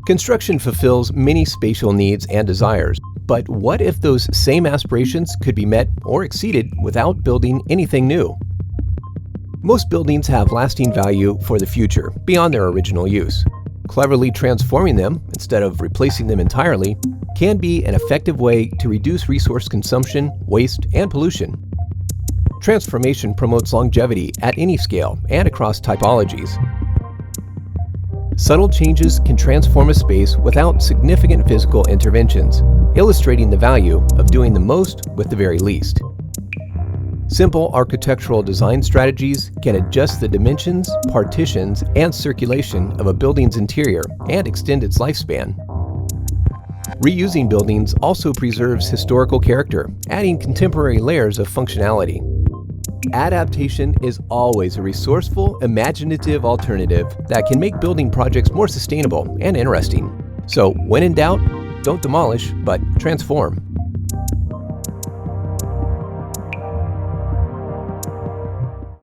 Construction fulfills many spatial needs and desires, but what if those same aspirations could be met or exceeded without building anything new? Most buildings have lasting value for the future, beyond their original use. Cleverly transforming them, instead of replacing them entirely, can be an effective way to reduce resource consumption, waste, and pollution. Transformation promotes longevity at any scale and across typologies. Subtle changes can transform a space without significant physical interventions, illustrating the value of doing the most with the very least. Simple architectural design strategies can adjust the dimensions, partitions, and circulation of a building's interior and extend its lifespan. Reusing buildings also preserves historical character, adding contemporary layers of functionality. Adaptation is always a resourceful, imaginative alternative that can make building projects more sustainable and interesting. So, when in doubt, don't demolish, but transform.